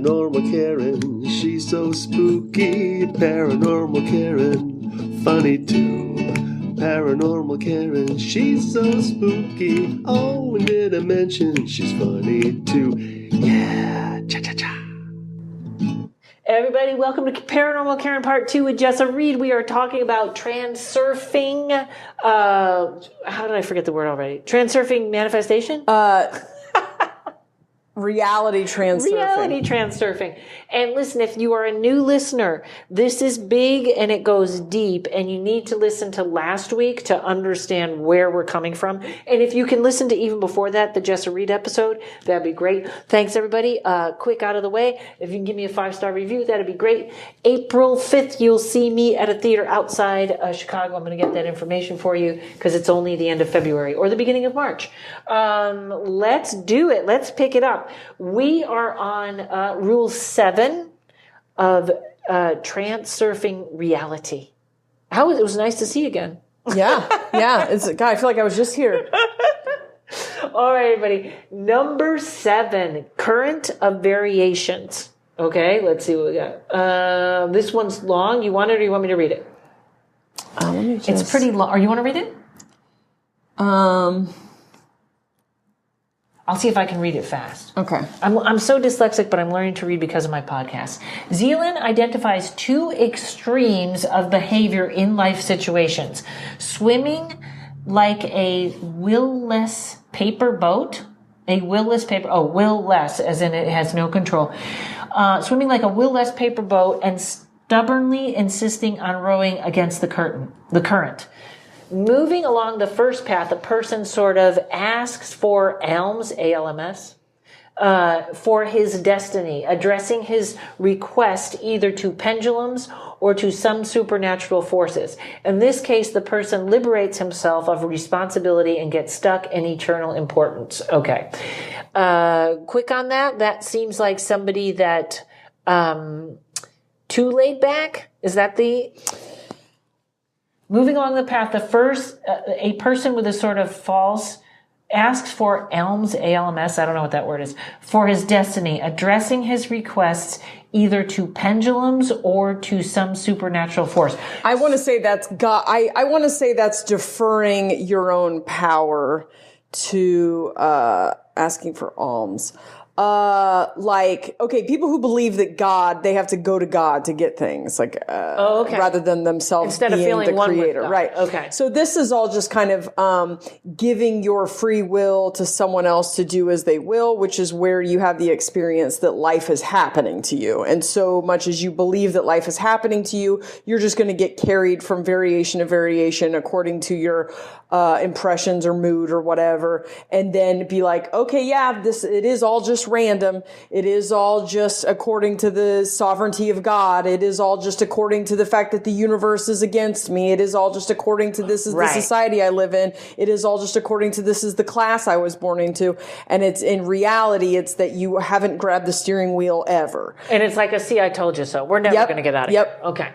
Paranormal Karen, she's so spooky. Paranormal Karen, funny too. Paranormal Karen, she's so spooky. Oh, and did I mention she's funny too? Yeah, cha-cha-cha. Everybody, welcome to Paranormal Karen Part 2 with Jessa Reed. We are talking about transurfing. How did I forget the word already? Transurfing manifestation? Reality transurfing. Reality transurfing. And listen, if you are a new listener, this is big and it goes deep, and you need to listen to last week to understand where we're coming from. And if you can listen to even before that, the Jessa Reed episode, that'd be great. Thanks, everybody. Quick out of the way. If you can give me a 5-star review, that'd be great. April 5th, you'll see me at a theater outside Chicago. I'm going to get that information for you because it's only the end of February or the beginning of March. Let's do it. Let's pick it up. We are on Rule 7 of Transurfing Reality. It was nice to see you again. Yeah. God, I feel like I was just here. All right, everybody. Number 7, current of variations. Okay, let's see what we got. This one's long. You want it or you want me to read it? It's pretty long. Or you want to read it? I'll see if I can read it fast. Okay. I'm so dyslexic, but I'm learning to read because of my podcast. Zealand identifies 2 extremes of behavior in life situations. Swimming like a will-less paper boat. Will-less, as in it has no control. Swimming like a will-less paper boat and stubbornly insisting on rowing against the current. Moving along the first path, a person sort of asks for alms, A-L-M-S, for his destiny, addressing his request either to pendulums or to some supernatural forces. In this case, the person liberates himself of responsibility and gets stuck in eternal importance. Okay. Quick on that. That seems like somebody that, too laid back. Is that the... Moving along the path, a person with a sort of false asks for alms, A-L-M-S, I don't know what that word is, for his destiny, addressing his requests either to pendulums or to some supernatural force. I want to say that's God. I want to say that's deferring your own power to asking for alms. People who believe that God, they have to go to God to get things, rather than themselves instead being of feeling the one creator. with God. Right. Okay. So this is all just kind of, giving your free will to someone else to do as they will, which is where you have the experience that life is happening to you. And so much as you believe that life is happening to you, you're just going to get carried from variation to variation according to your, impressions or mood or whatever. And then be like, okay, yeah, it is all just random. It is all just according to the sovereignty of God. It is all just according to the fact that the universe is against me. It is all just according to this is the society I live in. It is all just according to this is the class I was born into. And it's in reality, it's that you haven't grabbed the steering wheel ever. And it's like see, I told you so. We're never going to get out of here. Okay.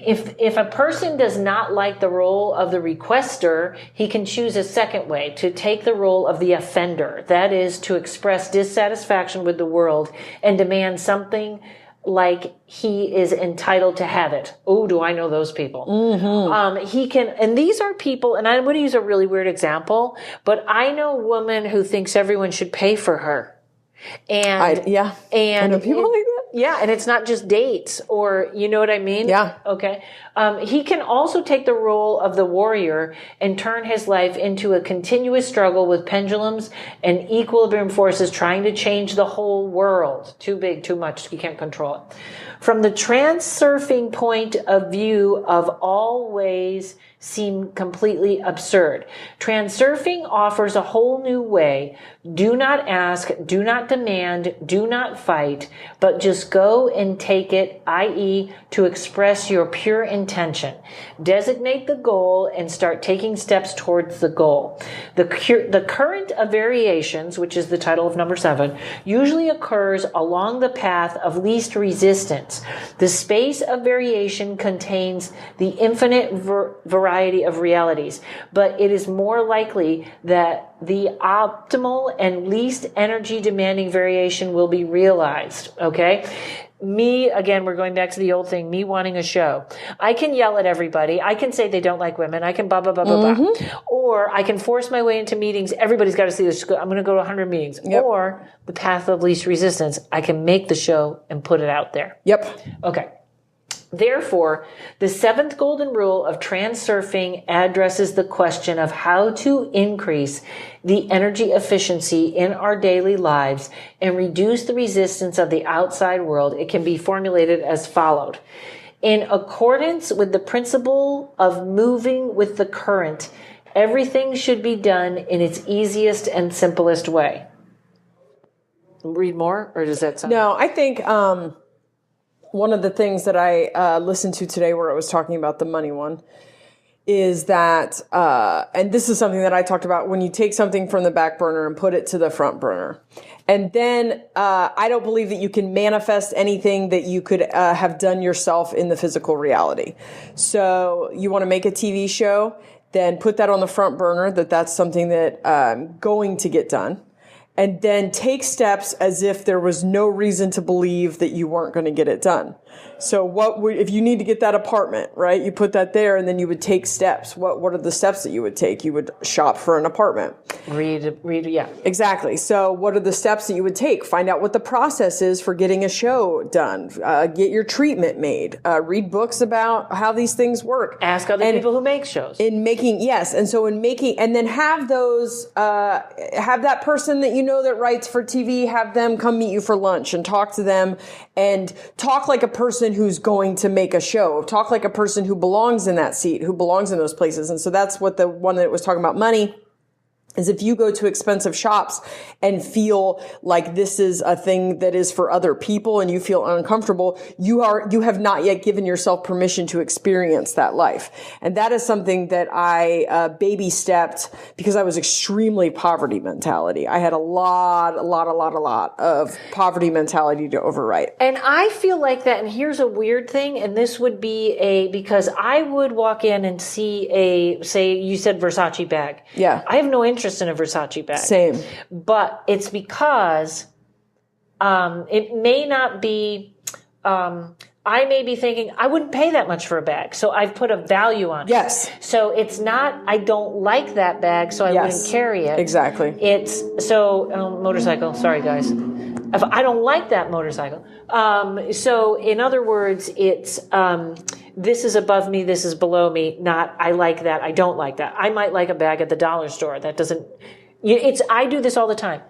If a person does not like the role of the requester, he can choose a second way, to take the role of the offender. That is, to express dissatisfaction with the world and demand something like he is entitled to have it. Oh, do I know those people? Mm-hmm. He can, and these are people, and I'm going to use a really weird example, but I know a woman who thinks everyone should pay for her. And I know people like that. Yeah, and it's not just dates or, you know what I mean? Yeah. Okay. He can also take the role of the warrior and turn his life into a continuous struggle with pendulums and equilibrium forces trying to change the whole world. Too big, too much. You can't control it. From the transurfing point of view, of all ways seem completely absurd. Transurfing offers a whole new way. Do not ask, do not demand, do not fight, but just go and take it, i.e., to express your pure intention. Designate the goal and start taking steps towards the goal. The current of variations, which is the title of number 7, usually occurs along the path of least resistance. The space of variation contains the infinite variety variety of realities, but it is more likely that the optimal and least energy demanding variation will be realized. Okay. Me, again, we're going back to the old thing, me wanting a show. I can yell at everybody. I can say they don't like women. I can blah, blah, blah, blah, blah. Or I can force my way into meetings. Everybody's got to see this. I'm going to go to 100 meetings. Yep. Or the path of least resistance. I can make the show and put it out there. Yep. Okay. Therefore, the seventh golden rule of transurfing addresses the question of how to increase the energy efficiency in our daily lives and reduce the resistance of the outside world. It can be formulated as followed. In accordance with the principle of moving with the current, everything should be done in its easiest and simplest way. Read more, or does that sound... No, I think... one of the things that I listened to today where I was talking about the money one is that, and this is something that I talked about, when you take something from the back burner and put it to the front burner. And then I don't believe that you can manifest anything that you could have done yourself in the physical reality. So you want to make a TV show, then put that on the front burner, that's something that going to get done. And then take steps as if there was no reason to believe that you weren't going to get it done. So if you need to get that apartment, right? You put that there and then you would take steps. What are the steps that you would take? You would shop for an apartment. Read, yeah. Exactly. So what are the steps that you would take? Find out what the process is for getting a show done. Get your treatment made. Read books about how these things work. Ask other people who make shows. And then have that person that you know that writes for TV, have them come meet you for lunch and talk to them and talk like a person who's going to make a show. Talk like a person who belongs in that seat, who belongs in those places. And so that's what the one that was talking about money is. If you go to expensive shops and feel like this is a thing that is for other people and you feel uncomfortable, you have not yet given yourself permission to experience that life. And that is something that I baby stepped because I was extremely poverty mentality. I had a lot of poverty mentality to overwrite. And I feel like that, and here's a weird thing, and this would be because I would walk in and see say you said Versace bag. Yeah. I have no interest in a Versace bag. Same. But it's because it may not be, I may be thinking, I wouldn't pay that much for a bag. So I've put a value on it. Yes. So it's not, I don't like that bag, so I wouldn't carry it. Exactly. It's, motorcycle, sorry guys. If I don't like that motorcycle. So in other words, it's, this is above me, this is below me, not I like that, I don't like that. I might like a bag at the dollar store. That doesn't, I do this all the time.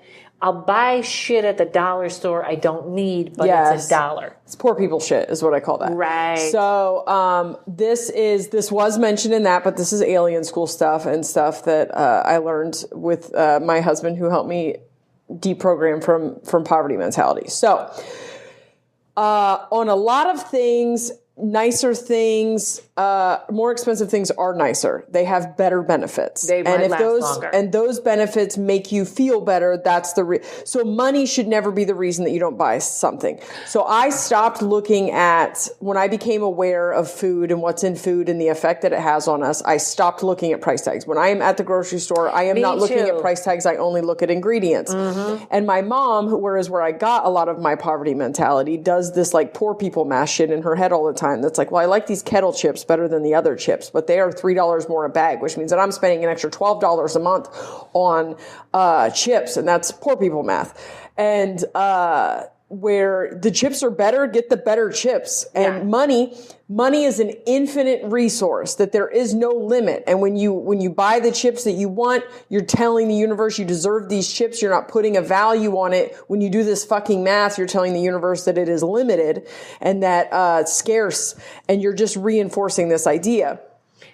I'll buy shit at the dollar store I don't need, but it's $1. It's poor people shit is what I call that. Right. So this was mentioned in that, but this is alien school stuff and stuff that I learned with my husband who helped me deprogram from poverty mentality. So on a lot of things, nicer things, more expensive things are nicer. They have better benefits. They might last longer. And those benefits make you feel better. That's so money should never be the reason that you don't buy something. So I stopped looking at, when I became aware of food and what's in food and the effect that it has on us, I stopped looking at price tags. When I am at the grocery store, I am not looking at price tags. I only look at ingredients. Mm-hmm. And my mom, whereas where I got a lot of my poverty mentality, does this like poor people math shit in her head all the time. That's like, well, I like these kettle chips better than the other chips, but they are $3 more a bag, which means that I'm spending an extra $12 a month on chips, and that's poor people math. And where the chips are better, get the better chips. And money is an infinite resource, that there is no limit. And when you buy the chips that you want, you're telling the universe you deserve these chips. You're not putting a value on it. When you do this fucking math, you're telling the universe that it is limited and that it's scarce, and you're just reinforcing this idea.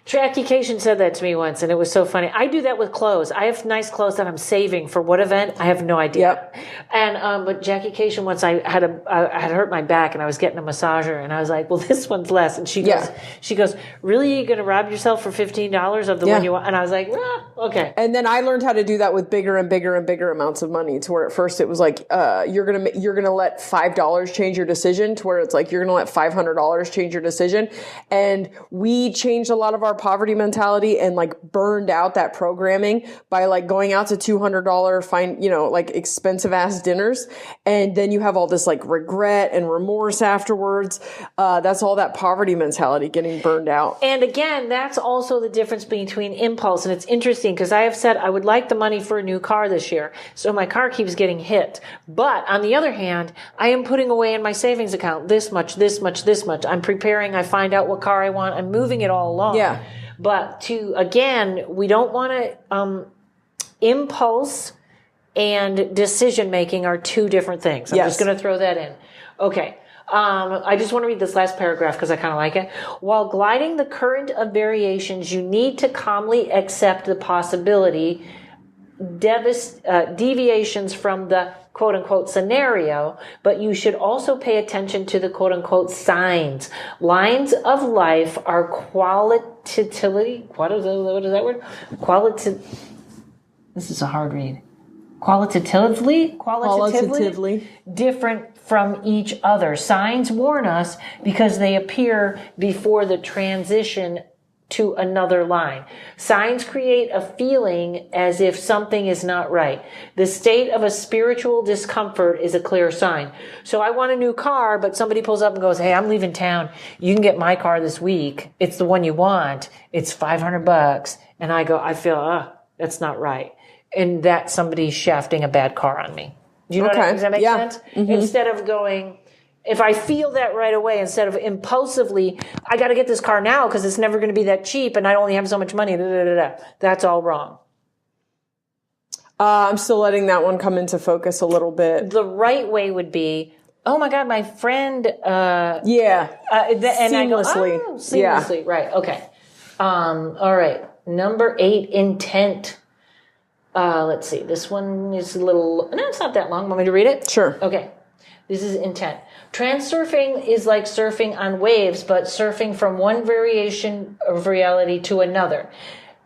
Jackie Cation said that to me once, and it was so funny. I do that with clothes. I have nice clothes that I'm saving for what event? I have no idea. Yep. And but Jackie Cation once, I had hurt my back, and I was getting a massager, and I was like, "Well, this one's less." And she goes, "Really? Are you going to rob yourself for $15 of the one you want?" And I was like, "Okay." And then I learned how to do that with bigger and bigger and bigger amounts of money. To where at first it was like, you're gonna let $5 change your decision. To where it's like you're gonna let $500 change your decision. And we changed a lot of of our poverty mentality and like burned out that programming by like going out to $200 fine, like expensive ass dinners. And then you have all this like regret and remorse afterwards. That's all that poverty mentality getting burned out. And again, that's also the difference between impulse. And it's interesting because I have said I would like the money for a new car this year. So my car keeps getting hit. But on the other hand, I am putting away in my savings account this much, this much, this much. I'm preparing. I find out what car I want. I'm moving it all along. Yeah. But we don't want to, impulse and decision making are two different things. I'm just going to throw that in. Okay. I just want to read this last paragraph because I kind of like it. While gliding the current of variations, you need to calmly accept the possibility deviations from the quote-unquote scenario, but you should also pay attention to the quote-unquote signs. Lines of life are qualitatively, what is that word? This is a hard read. Qualitatively different from each other. Signs warn us because they appear before the transition to another line. Signs create a feeling as if something is not right. The state of a spiritual discomfort is a clear sign. So I want a new car, but somebody pulls up and goes, hey, I'm leaving town. You can get my car this week. It's the one you want. It's $500. And I go, I feel, that's not right. And that somebody's shafting a bad car on me. Do you know what I mean? Does that make sense? Mm-hmm. Instead of going, if I feel that right away, instead of impulsively, I got to get this car now because it's never going to be that cheap and I only have so much money. That's all wrong. I'm still letting that one come into focus a little bit. The right way would be, oh my God, my friend. And seamlessly. I go, seamlessly. Right. Okay. All right. Number 8, intent. Let's see. This one is a little, no, it's not that long. Want me to read it? Sure. Okay. This is intent. Transurfing is like surfing on waves, but surfing from one variation of reality to another.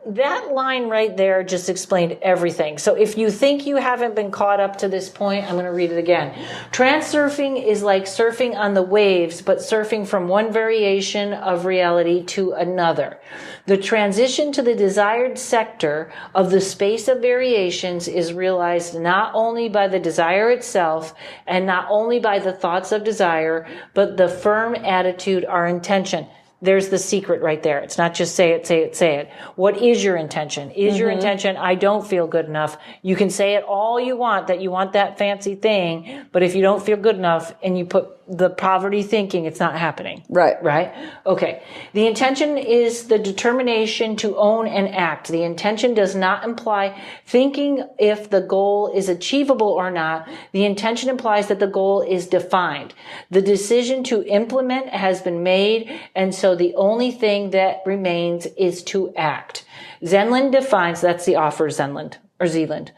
That line right there just explained everything. So if you think you haven't been caught up to this point, I'm going to read it again. Transurfing is like surfing on the waves, but surfing from one variation of reality to another. The transition to the desired sector of the space of variations is realized not only by the desire itself and not only by the thoughts of desire, but the firm attitude or intention. There's the secret right there. It's not just say it, say it, say it. What is your intention? Is your intention, I don't feel good enough? You can say it all you want, that you want that fancy thing, but if you don't feel good enough and you put the poverty thinking, it's not happening. Right. Right? Okay. The intention is the determination to own and act. The intention does not imply thinking if the goal is achievable or not. The intention implies that the goal is defined. The decision to implement has been made, and so the only thing that remains is to act. Zenland defines, that's the author Zenland, or Zealand,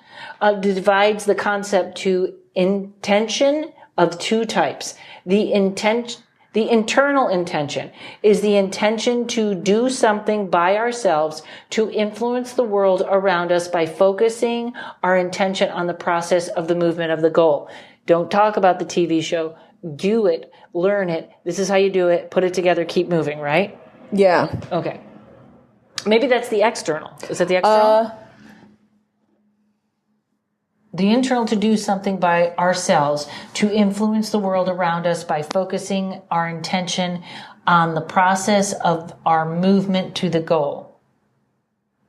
divides the concept to intention of two types. The internal intention is the intention to do something by ourselves to influence the world around us by focusing our intention on the process of the movement of the goal. Don't talk about the TV show. Do it. Learn it. This is how you do it. Put it together. Keep moving, right? Yeah. Okay. Maybe that's the external. Is that the external? The internal, to do something by ourselves, to influence the world around us by focusing our intention on the process of our movement to the goal.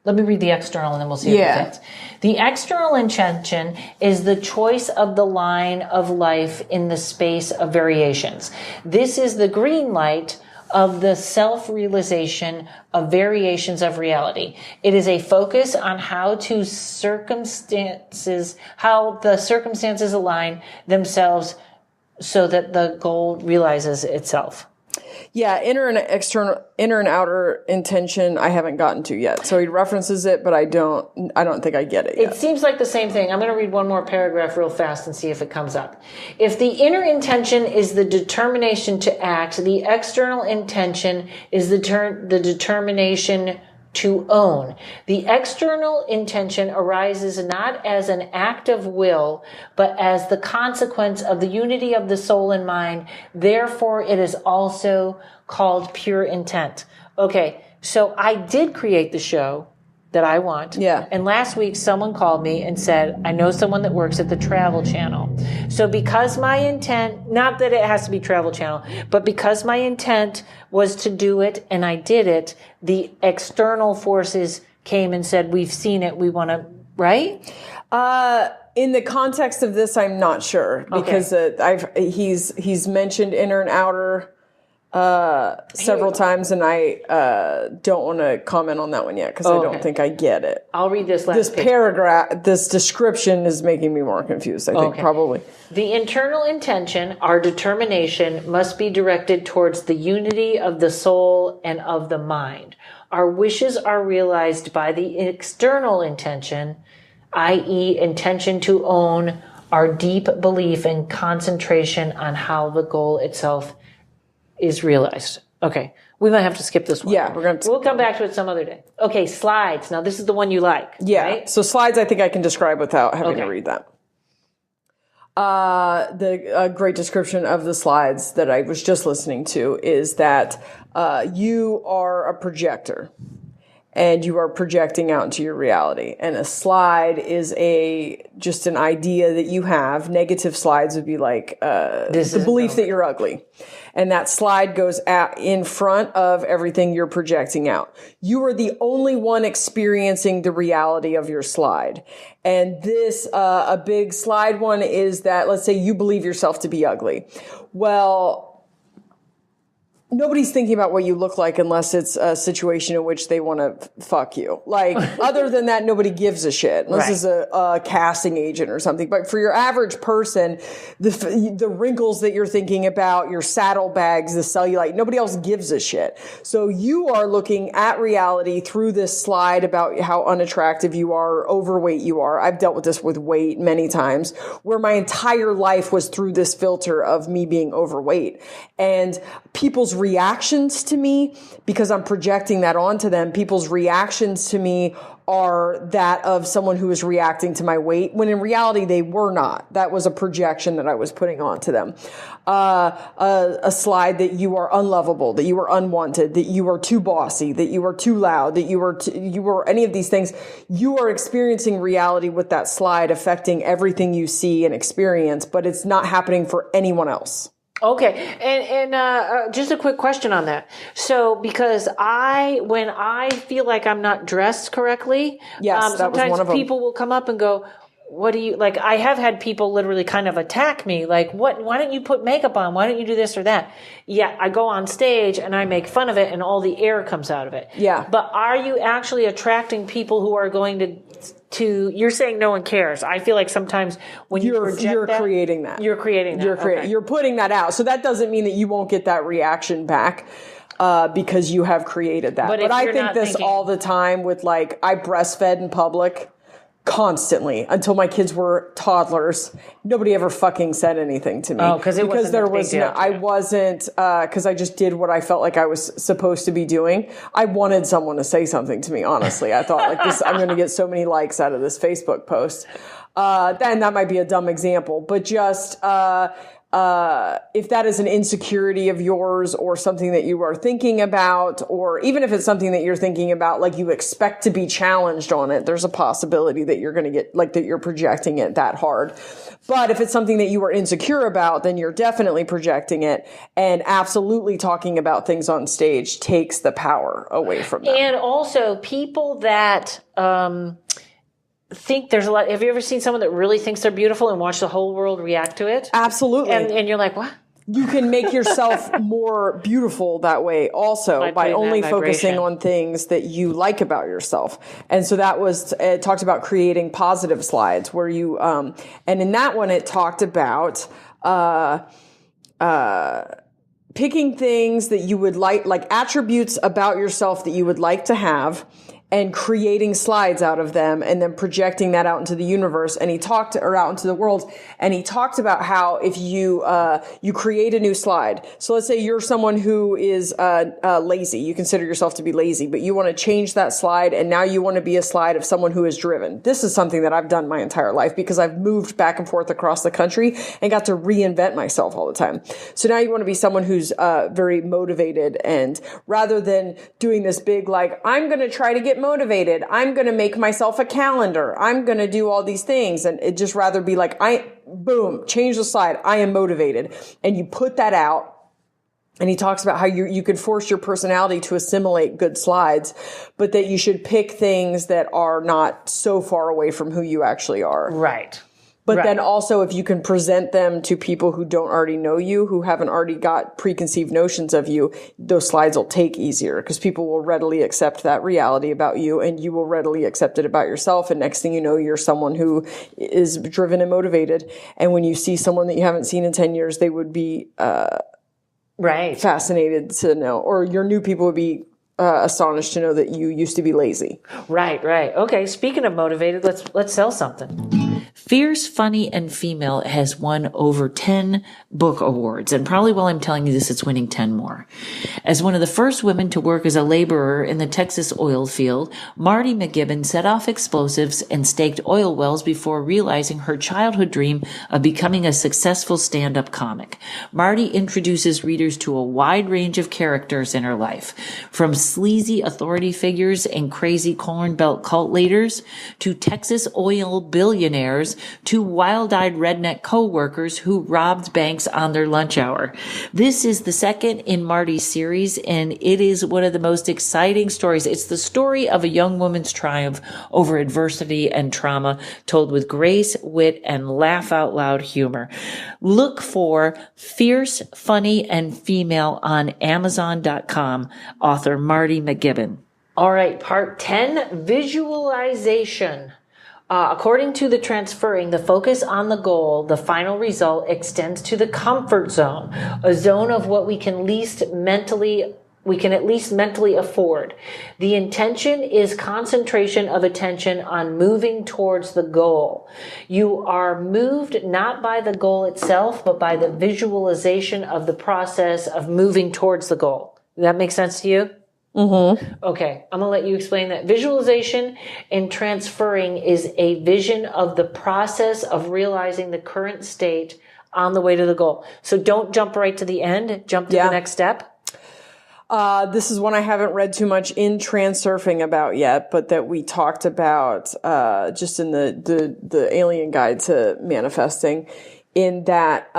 Let me read the external and then we'll see if it fits. The external intention is the choice of the line of life in the space of variations. This is the green light of the self-realization of variations of reality. It is a focus on how the circumstances align themselves so that the goal realizes itself. Yeah, inner and outer intention I haven't gotten to yet. So he references it, but I don't think I get it yet. It seems like the same thing. I'm going to read one more paragraph real fast and see if it comes up. If the inner intention is the determination to act, the external intention is the determination to own. The external intention arises not as an act of will, but as the consequence of the unity of the soul and mind. Therefore, it is also called pure intent. Okay, So I did create the show that I want. Yeah. And last week someone called me and said, I know someone that works at the Travel Channel. So because my intent, not that it has to be Travel Channel, but because my intent was to do it and I did it, the external forces came and said, we've seen it, we want to, right? In the context of this, I'm not sure because he's mentioned inner and outer several times, and I don't want to comment on that one yet because I don't think I get it. I'll read this last This paragraph, this description is making me more confused, I think, probably. The internal intention, our determination, must be directed towards the unity of the soul and of the mind. Our wishes are realized by the external intention, i.e. intention to own our deep belief and concentration on how the goal itself is realized. Okay. We might have to skip this one. Yeah, we'll come back to it some other day. Okay, slides. Now this is the one you like. Yeah. Right? So slides I think I can describe without having to read that. The great description of the slides that I was just listening to is that you are a projector. And you are projecting out into your reality. And a slide is just an idea that you have. Negative slides would be like the belief that you're ugly. And that slide goes in front of everything you're projecting out. You are the only one experiencing the reality of your slide. And this, a big slide one is that, let's say you believe yourself to be ugly. Well, nobody's thinking about what you look like unless it's a situation in which they want to fuck you. Like, other than that, nobody gives a shit. Unless it's a casting agent or something. But for your average person, the wrinkles that you're thinking about, your saddlebags, the cellulite, nobody else gives a shit. So you are looking at reality through this slide about how unattractive you are, overweight you are. I've dealt with this with weight many times, where my entire life was through this filter of me being overweight. And people's reactions to me, because I'm projecting that onto them, people's reactions to me are that of someone who is reacting to my weight, when in reality they were not. That was a projection that I was putting onto them. A slide that you are unlovable, that you are unwanted, that you are too bossy, that you are too loud, that you are any of these things. You are experiencing reality with that slide affecting everything you see and experience, but it's not happening for anyone else. Okay, and just a quick question on that. So, because when I feel like I'm not dressed correctly, that sometimes was one of them. People will come up and go, what do you, like, I have had people literally kind of attack me, like, why don't you put makeup on? Why don't you do this or that? Yeah, I go on stage and I make fun of it and all the air comes out of it. Yeah. But are you actually attracting people who are going to you're saying no one cares. I feel like sometimes when you're creating that. You're creating that. You're putting that out. So that doesn't mean that you won't get that reaction back because you have created that. But I think this all the time with, like, I breastfed in public constantly until my kids were toddlers. Nobody ever fucking said anything to me. Oh, because there was no, I wasn't, because I just did what I felt like I was supposed to be doing. I wanted someone to say something to me, honestly. I thought, like, this, I'm going to get so many likes out of this Facebook post. Then that might be a dumb example, but just, if that is an insecurity of yours or something that you are thinking about, or even if it's something that you're thinking about, like you expect to be challenged on it, there's a possibility that you're going to get, like, that you're projecting it that hard. But if it's something that you are insecure about, then you're definitely projecting it, and absolutely talking about things on stage takes the power away from them. And also people that, think there's a lot. Have you ever seen someone that really thinks they're beautiful and watch the whole world react to it? Absolutely. And you're like, what? You can make yourself more beautiful that way also by only focusing on things that you like about yourself. And so that was, it talked about creating positive slides where you, and in that one it talked about, picking things that you would like attributes about yourself that you would like to have, and creating slides out of them and then projecting that out into the universe. And out into the world. And he talked about how if you create a new slide. So let's say you're someone who is lazy. You consider yourself to be lazy, but you want to change that slide. And now you want to be a slide of someone who is driven. This is something that I've done my entire life because I've moved back and forth across the country and got to reinvent myself all the time. So now you want to be someone who's very motivated, and rather than doing this big, like, I'm going to try to get motivated, I'm going to make myself a calendar, I'm going to do all these things, and it just rather be like, boom, change the slide, I am motivated. And you put that out. And he talks about how you could force your personality to assimilate good slides, but that you should pick things that are not so far away from who you actually are. Right. But then also, if you can present them to people who don't already know you, who haven't already got preconceived notions of you, those slides will take easier because people will readily accept that reality about you, and you will readily accept it about yourself. And next thing you know, you're someone who is driven and motivated. And when you see someone that you haven't seen in 10 years, they would be fascinated to know, or your new people would be astonished to know that you used to be lazy. Right. Okay. Speaking of motivated, let's sell something. Fierce, Funny, and Female has won over 10 book awards. And probably while I'm telling you this, it's winning 10 more. As one of the first women to work as a laborer in the Texas oil field, Marty McGibbon set off explosives and staked oil wells before realizing her childhood dream of becoming a successful stand-up comic. Marty introduces readers to a wide range of characters in her life, from sleazy authority figures and crazy Corn Belt cult leaders to Texas oil billionaires to wild-eyed redneck co-workers who robbed banks on their lunch hour. This is the second in Marty's series, and it is one of the most exciting stories. It's the story of a young woman's triumph over adversity and trauma, told with grace, wit, and laugh-out-loud humor. Look for Fierce, Funny, and Female on Amazon.com, author Marty McGibbon. All right, part 10, visualization. According to the Transurfing, the focus on the goal, the final result, extends to the comfort zone, a zone of what we can at least mentally afford. The intention is concentration of attention on moving towards the goal. You are moved not by the goal itself, but by the visualization of the process of moving towards the goal. Does that make sense to you? Mm-hmm. Okay, I'm going to let you explain that. Visualization and Transurfing is a vision of the process of realizing the current state on the way to the goal. So don't jump right to the end. Jump to the next step. This is one I haven't read too much in Transurfing about yet, but that we talked about just in the Alien Guide to Manifesting, in that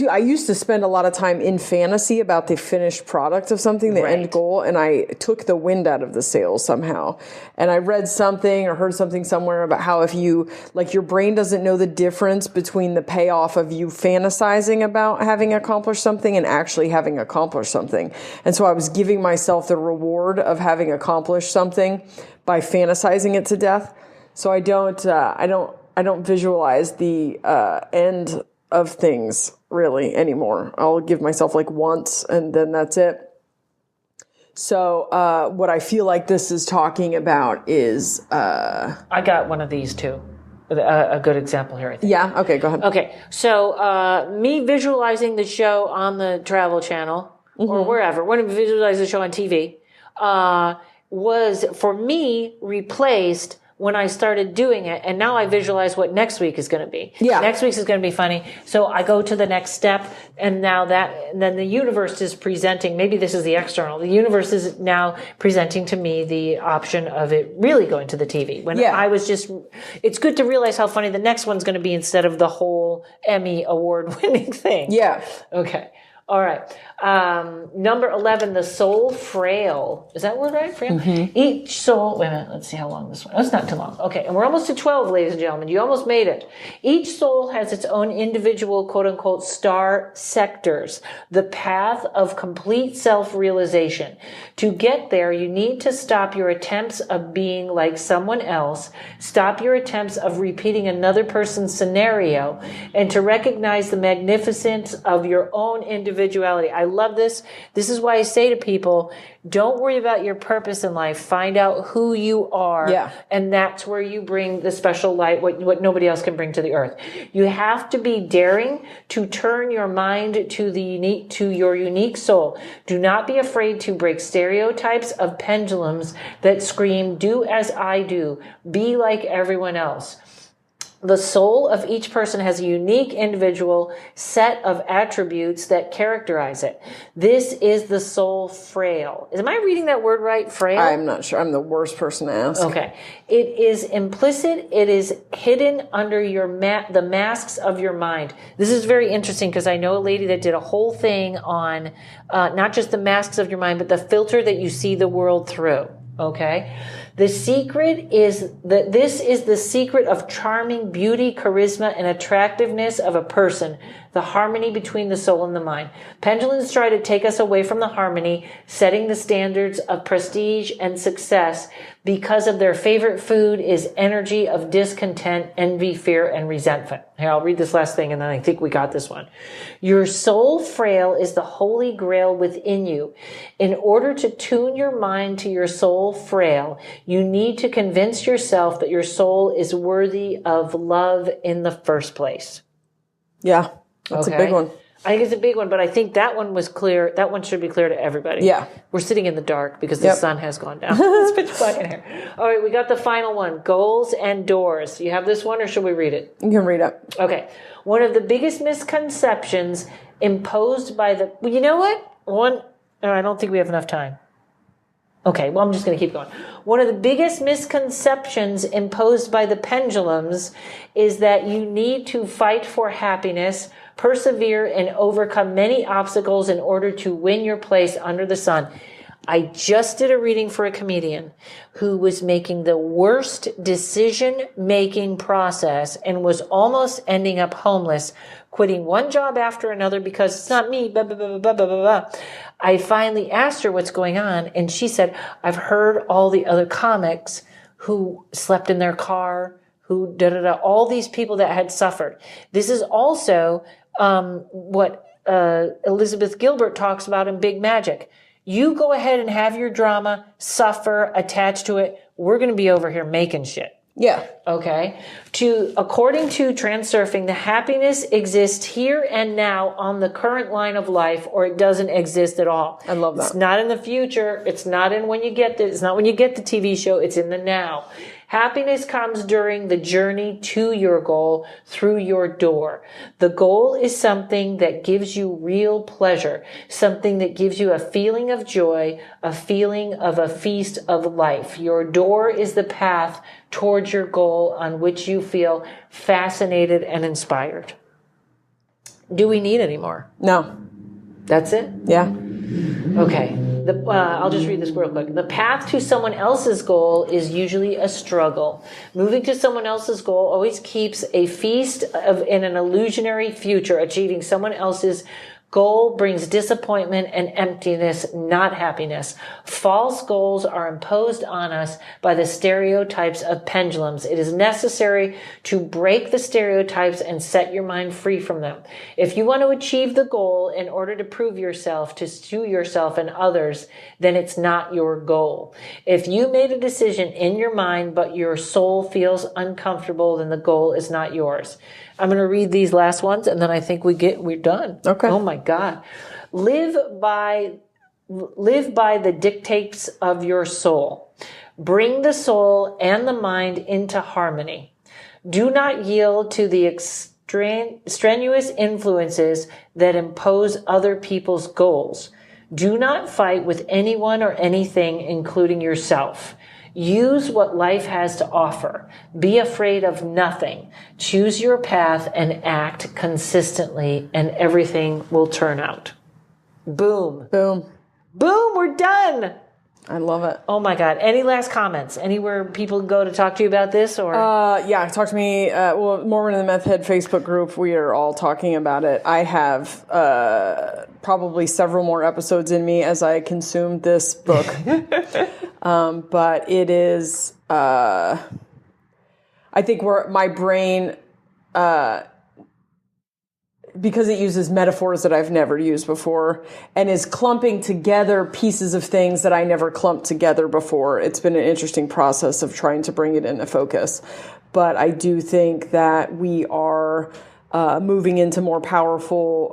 I used to spend a lot of time in fantasy about the finished product of something, the end goal, and I took the wind out of the sails somehow. And I read something or heard something somewhere about how if you, like, your brain doesn't know the difference between the payoff of you fantasizing about having accomplished something and actually having accomplished something. And so I was giving myself the reward of having accomplished something by fantasizing it to death. So I don't visualize the end of things really anymore. I'll give myself like once and then that's it. So what I feel like this is talking about is I got one of these too. A good example here, I think. Yeah, okay, go ahead. Okay, so me visualizing the show on the Travel Channel or wherever, when I visualize the show on TV, was for me replaced when I started doing it, and now I visualize what next week is going to be. Yeah. Next week is going to be funny. So I go to the next step, and then the universe is presenting, maybe this is the external, the universe is now presenting to me the option of it really going to the TV. When I was just, it's good to realize how funny the next one's going to be instead of the whole Emmy award-winning thing. Yeah. Okay. All right. Number 11, the soul frail. Is that word right? Frail? Mm-hmm. Each soul, wait a minute, let's see how long this one. Oh, it's not too long. Okay, and we're almost to 12, ladies and gentlemen. You almost made it. Each soul has its own individual, quote unquote, star sectors, the path of complete self-realization. To get there, you need to stop your attempts of being like someone else, stop your attempts of repeating another person's scenario, and to recognize the magnificence of your own individual individuality. I love this. This is why I say to people, don't worry about your purpose in life. Find out who you are. Yeah. And that's where you bring the special light, what nobody else can bring to the earth. You have to be daring to turn your mind to your unique soul. Do not be afraid to break stereotypes of pendulums that scream, do as I do, be like everyone else. The soul of each person has a unique individual set of attributes that characterize it. This is the soul frail. Am I reading that word right? Frail? I'm not sure. I'm the worst person to ask. Okay. It is implicit. It is hidden under the masks of your mind. This is very interesting because I know a lady that did a whole thing on not just the masks of your mind, but the filter that you see the world through. Okay. This is the secret of charming beauty, charisma, and attractiveness of a person, the harmony between the soul and the mind. Pendulums try to take us away from the harmony, setting the standards of prestige and success because of their favorite food is energy of discontent, envy, fear, and resentment. Here, I'll read this last thing and then I think we got this one. Your soul frail is the holy grail within you. In order to tune your mind to your soul frail, you need to convince yourself that your soul is worthy of love in the first place. Yeah, that's a big one. I think it's a big one, but I think that one was clear. That one should be clear to everybody. Yeah. We're sitting in the dark because the sun has gone down. It's pitch black in here. All right, we got the final one, goals and doors. You have this one or should we read it? You can read it. Okay. One of the biggest misconceptions imposed by you know what? I don't think we have enough time. Okay, well, I'm just going to keep going. One of the biggest misconceptions imposed by the pendulums is that you need to fight for happiness, persevere, and overcome many obstacles in order to win your place under the sun. I just did a reading for a comedian who was making the worst decision-making process and was almost ending up homeless, quitting one job after another because it's not me, blah, blah, blah, blah, blah, blah, blah. I finally asked her what's going on, and she said, I've heard all the other comics who slept in their car, who da-da-da, all these people that had suffered. This is also what Elizabeth Gilbert talks about in Big Magic. You go ahead and have your drama, suffer, attach to it. We're going to be over here making shit. Yeah. Okay. According to Transurfing, the happiness exists here and now on the current line of life, or it doesn't exist at all. I love that. It's not in the future. It's not in when you get it's not when you get the TV show. It's in the now. Happiness comes during the journey to your goal through your door. The goal is something that gives you real pleasure, something that gives you a feeling of joy, a feeling of a feast of life. Your door is the path towards your goal on which you feel fascinated and inspired. Do we need any more? No. That's it? Yeah. Okay. I'll just read this real quick. The path to someone else's goal is usually a struggle. Moving to someone else's goal always keeps a feast in an illusionary future. Achieving someone else's goal brings disappointment and emptiness, not happiness. False goals are imposed on us by the stereotypes of pendulums. It is necessary to break the stereotypes and set your mind free from them. If you want to achieve the goal in order to prove yourself to yourself and others, then it's not your goal. If you made a decision in your mind, but your soul feels uncomfortable, then the goal is not yours. I'm going to read these last ones and then I think we're done. Okay. Oh my God. Live by the dictates of your soul. Bring the soul and the mind into harmony. Do not yield to the strenuous influences that impose other people's goals. Do not fight with anyone or anything, including yourself. Use what life has to offer. Be afraid of nothing. Choose your path and act consistently, and everything will turn out. Boom. Boom. Boom, we're done. I love it. Oh my God. Any last comments? Anywhere people go to talk to you about this? Or yeah, talk to me. Mormon and the Meth Head Facebook group, we are all talking about it. I have probably several more episodes in me as I consume this book. But it is, I think where my brain because it uses metaphors that I've never used before and is clumping together pieces of things that I never clumped together before. It's been an interesting process of trying to bring it into focus. But I do think that we are moving into a more powerful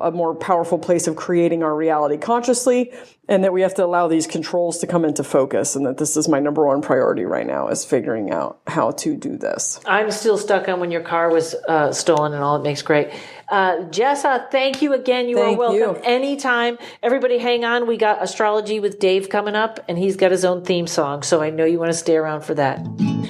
place of creating our reality consciously, and that we have to allow these controls to come into focus, and that this is my number one priority right now, is figuring out how to do this. I'm still stuck on when your car was stolen and all. It makes great. Jessa, thank you again. You are welcome anytime. Everybody hang on. We got Astrology with Dave coming up, and he's got his own theme song, so I know you want to stay around for that.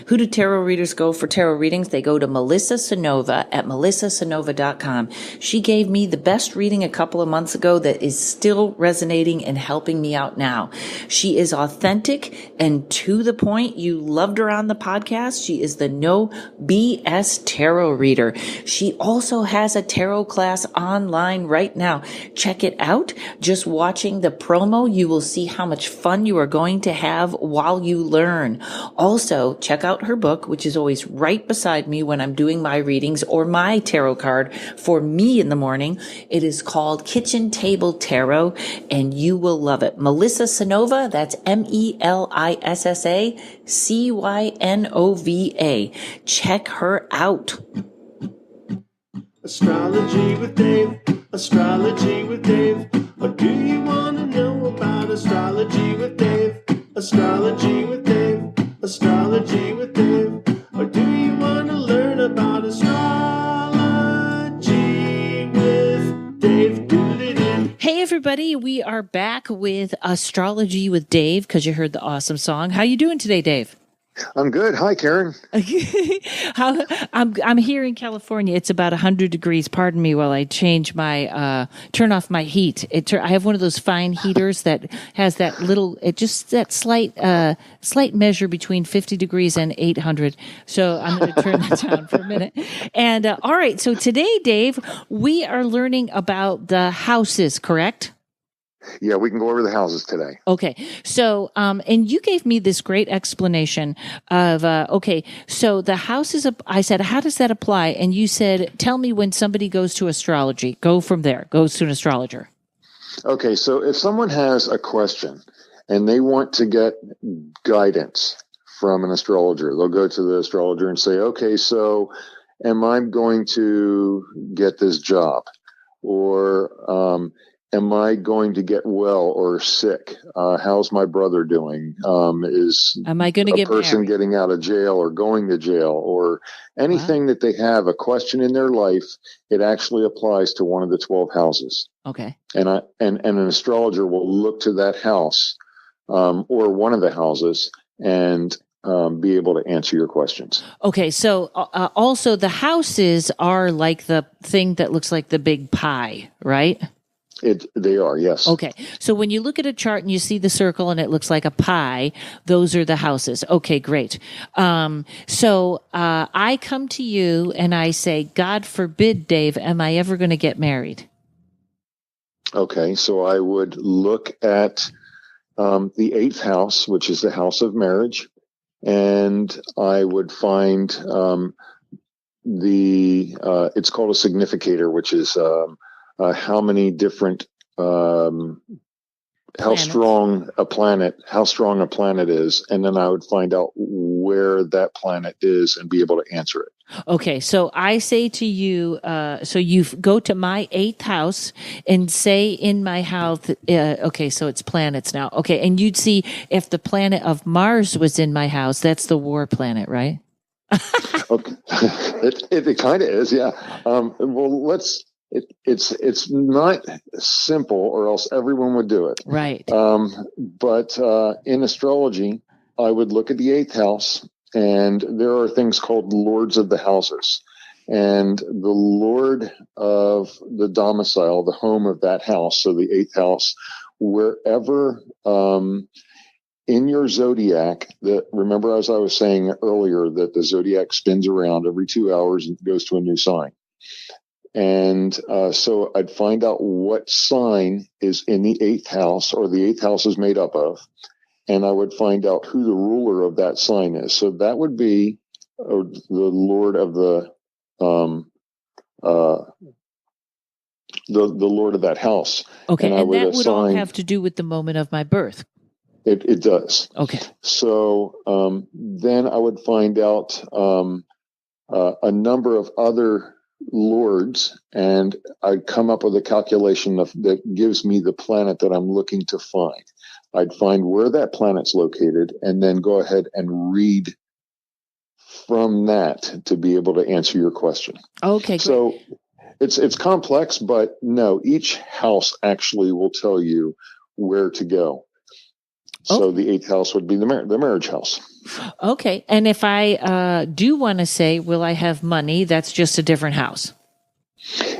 Who do tarot readers go for tarot readings? They go to Melissa Sonova at melissasonova.com. She gave me the best reading a couple of months ago that is still resonating and helping me out now. She is authentic and to the point. You loved her on the podcast. She is the no BS tarot reader. She also has a tarot class online right now. Check it out. Just watching the promo, you will see how much fun you are going to have while you learn. Also, check out her book, which is always right beside me when I'm doing my readings or my tarot card for me in the morning. It is called Kitchen Table Tarot, and you will love it. Melissa Sonova, that's MELISSACYNOVA. Check her out. Astrology with Dave, Astrology with Dave. What do you want to know about Astrology with Dave? Astrology with Dave, Astrology with Dave. Or do you want to learn about Astrology with Dave? Hey everybody, we are back with Astrology with Dave, because you heard the awesome song. How you doing today, Dave? I'm good. Hi, Karen. I'm here in California. It's about 100 degrees. Pardon me while I change my turn off my heat. I have one of those fine heaters that has that little, that slight measure between 50 degrees and 800. So I'm going to turn that down for a minute. And all right. So today, Dave, we are learning about the houses, correct? Yeah, we can go over the houses today. Okay. So, and you gave me this great explanation of, okay, so the house is, I said, how does that apply? And you said, tell me when somebody goes to astrology, go from there, goes to an astrologer. Okay. So if someone has a question and they want to get guidance from an astrologer, they'll go to the astrologer and say, okay, so am I going to get this job? Or, am I going to get well or sick? How's my brother doing? Am I going to get a person married? getting out of jail or going to jail or anything that they have a question in their life? It actually applies to one of the 12 houses. Okay. And an astrologer will look to that house or one of the houses and be able to answer your questions. Okay. So also the houses are like the thing that looks like the big pie, right? They are, yes. Okay. So when you look at a chart and you see the circle and it looks like a pie, those are the houses. Okay, great. So I come to you and I say, God forbid, Dave, am I ever going to get married? Okay. So I would look at the 8th house, which is the house of marriage. And I would find it's called a significator, which is how many different, how strong a planet is. And then I would find out where that planet is and be able to answer it. Okay. So I say to you, so you go to my 8th house and say in my house, okay, so it's planets now. Okay. And you'd see if the planet of Mars was in my house, that's the war planet, right? Okay. It kind of is. Yeah. Well, it's not simple, or else everyone would do it. Right. But in astrology, I would look at the 8th house, and there are things called lords of the houses. And the lord of the domicile, the home of that house, so the 8th house, wherever in your zodiac, remember, as I was saying earlier, that the zodiac spins around every 2 hours and goes to a new sign. And so I'd find out what sign is in the 8th house, or the 8th house is made up of, and I would find out who the ruler of that sign is. So that would be the lord of the the Lord of that house. Okay, and would that would all assign- have to do with the moment of my birth. It does. Okay. So then I would find out a number of other lords, and I'd come up with a calculation that gives me the planet that I'm looking to find. I'd find where that planet's located, and then go ahead and read from that to be able to answer your question. Okay, great. So it's complex, but no, each house actually will tell you where to go. So the 8th house would be the marriage house. Okay. And if I do want to say, will I have money? That's just a different house.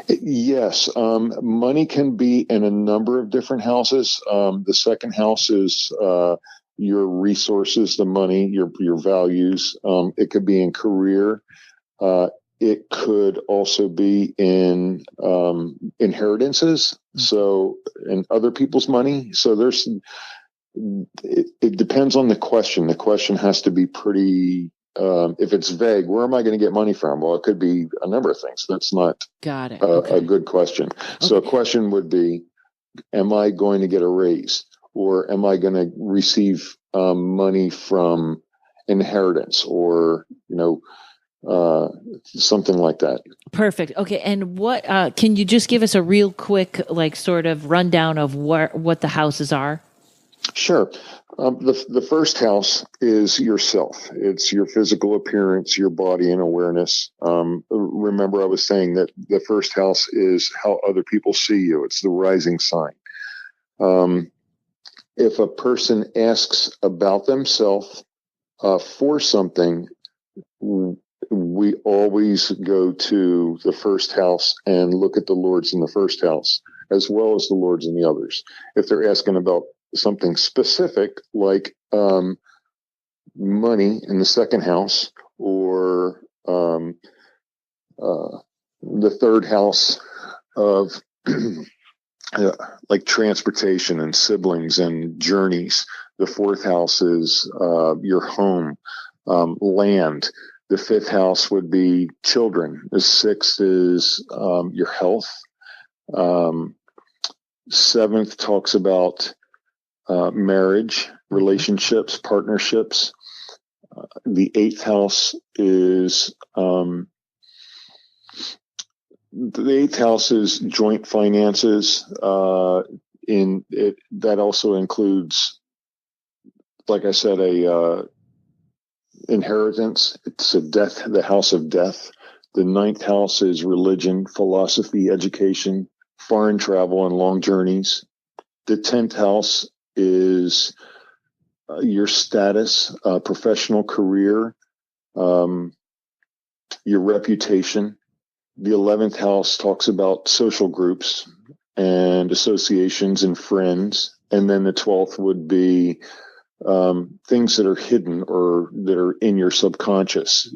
Yes. Money can be in a number of different houses. The 2nd house is your resources, the money, your values. It could be in career. It could also be in inheritances. So in other people's money. So it depends on the question. The question has to be pretty, if it's vague, where am I going to get money from? Well, it could be a number of things. That's not Got it. a good question. So a question would be, am I going to get a raise, or am I going to receive money from inheritance, or, something like that. Perfect. Okay. And what, can you just give us a real quick, like, sort of rundown of what the houses are? Sure. The 1st house is yourself. It's your physical appearance, your body, and awareness. Remember, I was saying that the 1st house is how other people see you. It's the rising sign. If a person asks about themselves for something, we always go to the 1st house and look at the lords in the 1st house, as well as the lords in the others. If they're asking about something specific, like money in the 2nd house, or the 3rd house of like transportation and siblings and journeys. The 4th house is your home, land. The 5th house would be children. The 6th is your health. 7th talks about marriage, relationships, partnerships. The 8th house is joint finances. In it, that also includes, like I said, a inheritance. It's the house of death. The 9th house is religion, philosophy, education, foreign travel, and long journeys. The 10th house is your status, professional career, your reputation. The 11th house talks about social groups and associations and friends. And then the 12th would be things that are hidden or that are in your subconscious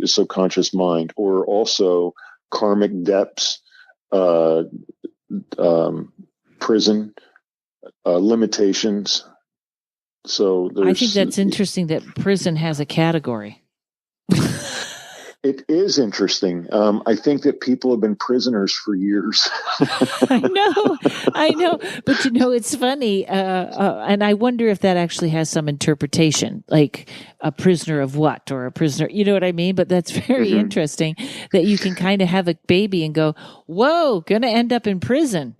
mind, or also karmic debts, prison, limitations. So I think that's interesting that prison has a category. It is interesting. I think that people have been prisoners for years. I know. But it's funny. And I wonder if that actually has some interpretation, like a prisoner of what, or a prisoner, you know what I mean? But that's very interesting that you can kind of have a baby and go, whoa, going to end up in prison.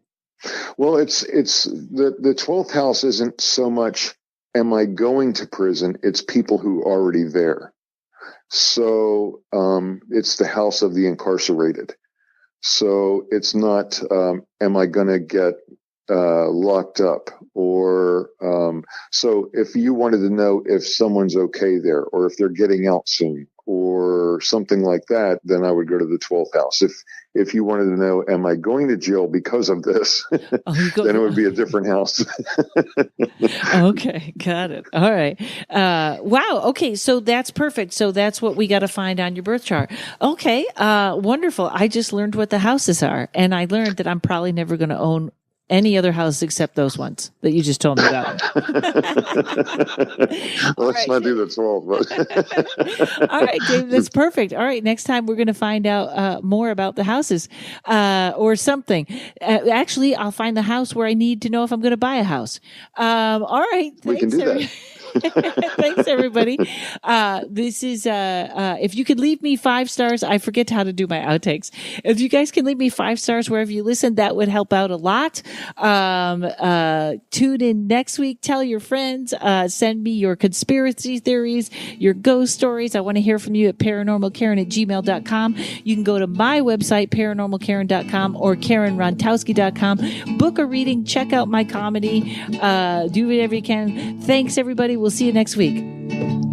Well, it's the 12th house isn't so much, am I going to prison? It's people who are already there. So it's the house of the incarcerated. So it's not, am I going to get locked up? Or so if you wanted to know if someone's okay there, or if they're getting out soon, or something like that, then I would go to the 12th house. If you wanted to know, am I going to jail because of this, then it would be a different house. Okay, got it. All right. Wow. Okay, so that's perfect. So that's what we got to find on your birth chart. Okay, wonderful. I just learned what the houses are, and I learned that I'm probably never going to own any other house except those ones that you just told me about. Well, let's not do the 12. But All right, Dave, that's perfect. All right, next time we're going to find out more about the houses or something. Actually, I'll find the house where I need to know if I'm going to buy a house. All right, we can do that. Thanks, everybody. This is if you could leave me 5 stars. I forget how to do my outtakes. If you guys can leave me 5 stars wherever you listen, that would help out a lot. Tune in next week. Tell your friends. Send me your conspiracy theories, your ghost stories. I want to hear from you at paranormalkaren@gmail.com. You can go to my website, paranormalkaren.com or karenrontowski.com. Book a reading. Check out my comedy. Do whatever you can. Thanks, everybody. We'll see you next week.